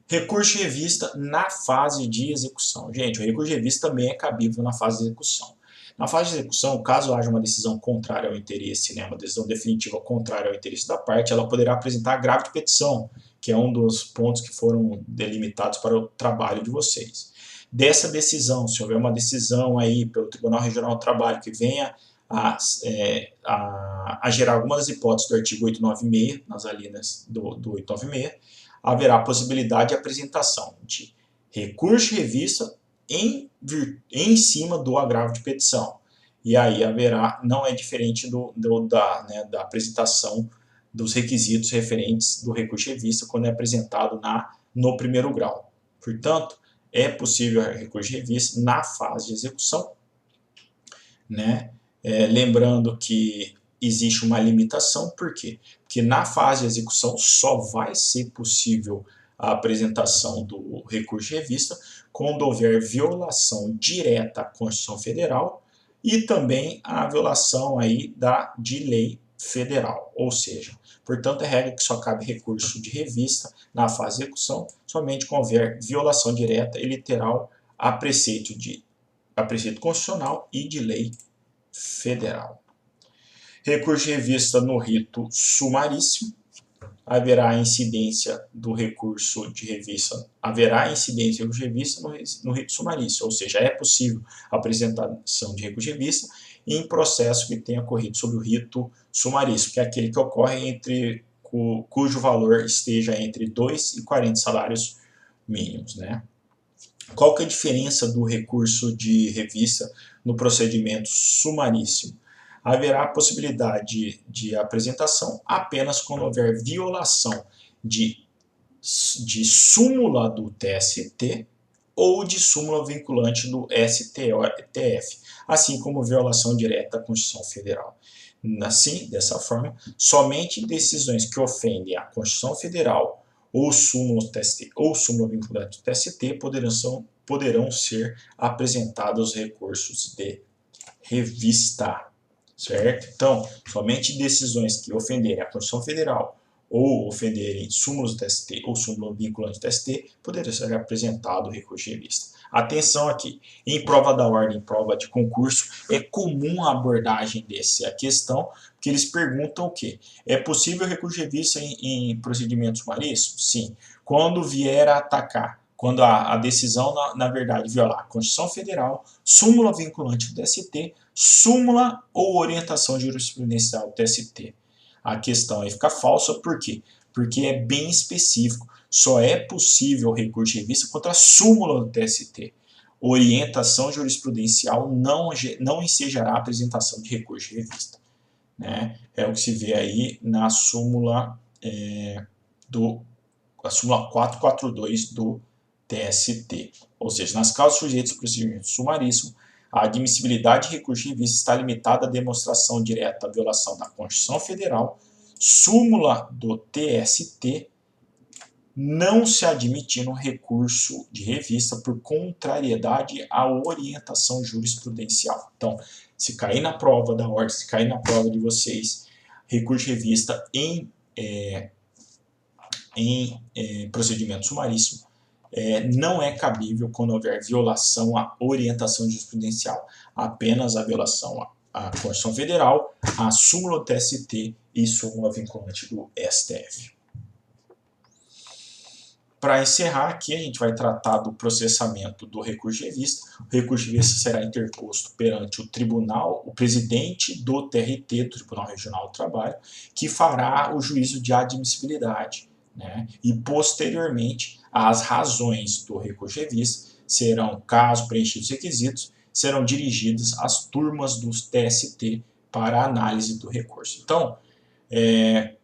Recurso de revista na fase de execução. Gente, o recurso de revista também é cabível na fase de execução. Na fase de execução, caso haja uma decisão contrária ao interesse, né, uma decisão definitiva contrária ao interesse da parte, ela poderá apresentar agravo de petição, que é um dos pontos que foram delimitados para o trabalho de vocês. Dessa decisão, se houver uma decisão aí pelo Tribunal Regional do Trabalho que venha a gerar algumas hipóteses do artigo 896, nas alíneas do 896, haverá possibilidade de apresentação de recurso de revista em cima do agravo de petição. E aí haverá, não é diferente da apresentação dos requisitos referentes do recurso de revista quando é apresentado no primeiro grau. Portanto, é possível recurso de revista na fase de execução, né? Lembrando que existe uma limitação, por quê? Porque na fase de execução só vai ser possível a apresentação do recurso de revista quando houver violação direta à Constituição Federal e também a violação aí de lei federal, ou seja, portanto, é regra que só cabe recurso de revista na fase de execução somente quando houver violação direta e literal a preceito constitucional e de lei federal. Recurso de revista no rito sumaríssimo. Haverá incidência do recurso de revista, no rito sumaríssimo, ou seja, é possível a apresentação de recurso de revista em processo que tenha ocorrido sob o rito sumaríssimo, que é aquele que ocorre cujo valor esteja entre 2 e 40 salários mínimos, né? Qual que é a diferença do recurso de revista no procedimento sumaríssimo? Haverá possibilidade de apresentação apenas quando houver violação de súmula do TST ou de súmula vinculante do STF, assim como violação direta à Constituição Federal. Assim, dessa forma, somente decisões que ofendem a Constituição Federal ou súmula do TST ou súmula vinculante do TST poderão ser apresentados recursos de revista. Certo? Então, somente decisões que ofenderem a Constituição Federal ou ofenderem súmulas do TST ou súmula vinculante do TST, poderia ser apresentado o recurso de revista. Atenção aqui, em prova da ordem, em prova de concurso, é comum a abordagem dessa questão, porque eles perguntam o quê? É possível recurso de revista em procedimentos sumaríssimos? Sim. Quando vier a atacar, quando a decisão, na verdade, violar a Constituição Federal, súmula vinculante do TST, súmula ou orientação jurisprudencial do TST. A questão aí fica falsa, por quê? Porque é bem específico. Só é possível recurso de revista contra a súmula do TST. Orientação jurisprudencial não ensejará a apresentação de recurso de revista. Né? É o que se vê aí na súmula, a súmula 442 do TST. Ou seja, nas causas sujeitas ao procedimento sumaríssimo, a admissibilidade de recurso de revista está limitada à demonstração direta da violação da Constituição Federal, súmula do TST, não se admitindo recurso de revista por contrariedade à orientação jurisprudencial. Então, se cair na prova da ordem, se cair na prova de vocês, recurso de revista em procedimento sumaríssimo, não é cabível quando houver violação à orientação jurisprudencial, apenas a violação à Constituição Federal, à súmula do TST e súmula vinculante do STF. Para encerrar aqui, a gente vai tratar do processamento do recurso de revista. O recurso de revista será interposto perante o tribunal, o presidente do TRT, do Tribunal Regional do Trabalho, que fará o juízo de admissibilidade. Né? E, posteriormente, as razões do recurso de revista serão, caso preenchidos os requisitos, serão dirigidas às turmas dos TST para a análise do recurso. Então,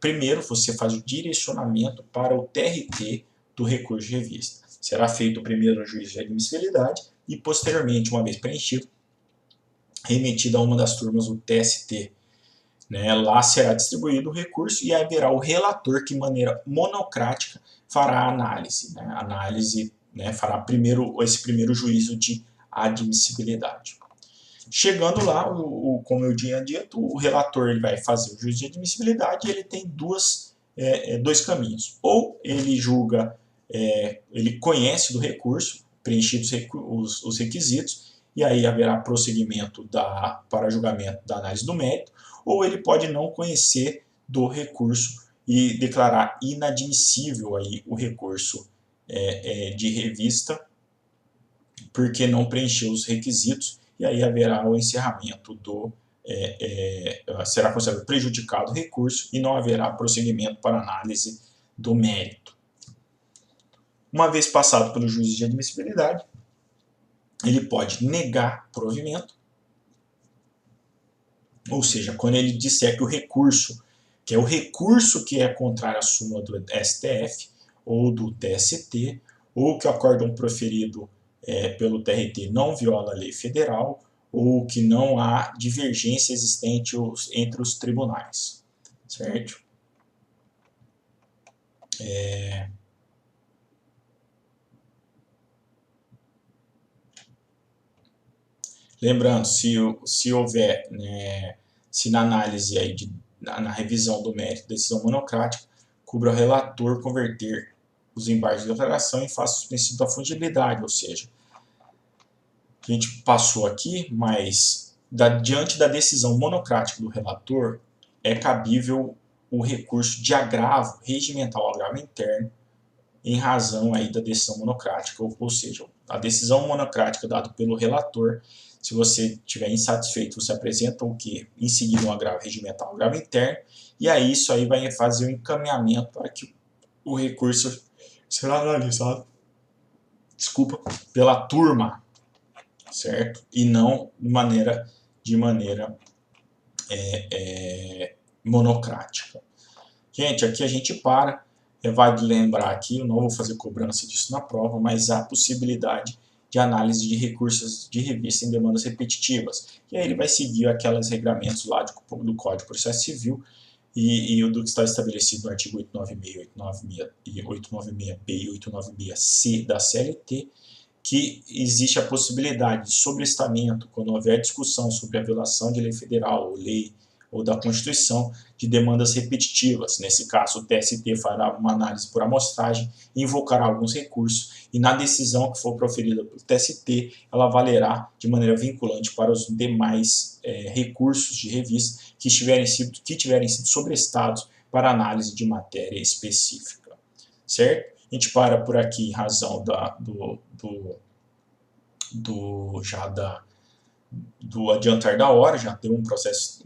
primeiro você faz o direcionamento para o TRT do recurso de revista. Será feito primeiro o juízo de admissibilidade e, posteriormente, uma vez preenchido, remetido a uma das turmas do TST. Né? Lá será distribuído o recurso e haverá o relator que, de maneira monocrática, fará a análise. Né? Análise, né? Fará esse primeiro juízo de admissibilidade. Chegando lá, como eu tinha dito, o relator ele vai fazer o juízo de admissibilidade e ele tem dois caminhos. Ou ele julga, ele conhece do recurso, preenchidos os requisitos, e aí haverá prosseguimento para julgamento da análise do mérito, ou ele pode não conhecer do recurso e declarar inadmissível aí o recurso de revista, porque não preencheu os requisitos, e aí haverá o encerramento será considerado prejudicado o recurso e não haverá prosseguimento para análise do mérito. Uma vez passado pelo juízo de admissibilidade, ele pode negar provimento, ou seja, quando ele disser que o recurso, que é o recurso que é contrário à súmula do STF ou do TST, ou que o acórdão proferido pelo TRT não viola a lei federal, ou que não há divergência existente entre os tribunais, certo? Lembrando, se houver, né, se na análise aí na revisão do mérito, decisão monocrática, cubra o relator converter os embargos de declaração em face dos princípios da fungibilidade, ou seja, a gente passou aqui, mas diante da decisão monocrática do relator, é cabível o recurso de agravo regimental ao agravo interno em razão aí da decisão monocrática, ou seja, a decisão monocrática dada pelo relator, se você estiver insatisfeito, você apresenta o que? Em seguida um agravo regimental ao agravo interno, e aí isso aí vai fazer o encaminhamento para que o recurso será analisado, pela turma, certo? E não de maneira monocrática. Gente, aqui a gente para. Vale lembrar aqui, eu não vou fazer cobrança disso na prova, mas há possibilidade de análise de recursos de revista em demandas repetitivas. E aí ele vai seguir aqueles regramentos lá do Código de Processo Civil e o do que está estabelecido no artigo 896, 896B e 896C da CLT, que existe a possibilidade de sobrestamento quando houver discussão sobre a violação de lei federal ou da Constituição de demandas repetitivas. Nesse caso, o TST fará uma análise por amostragem e invocará alguns recursos, e na decisão que for proferida pelo TST, ela valerá de maneira vinculante para os demais recursos de revista que tiverem sido sobrestados para análise de matéria específica. Certo? A gente para por aqui em razão do adiantar da hora, já tem um processo,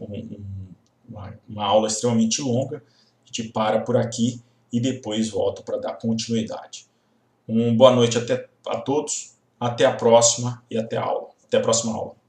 uma aula extremamente longa. A gente para por aqui e depois volta para dar continuidade. Boa noite a todos, até a próxima e até a próxima aula.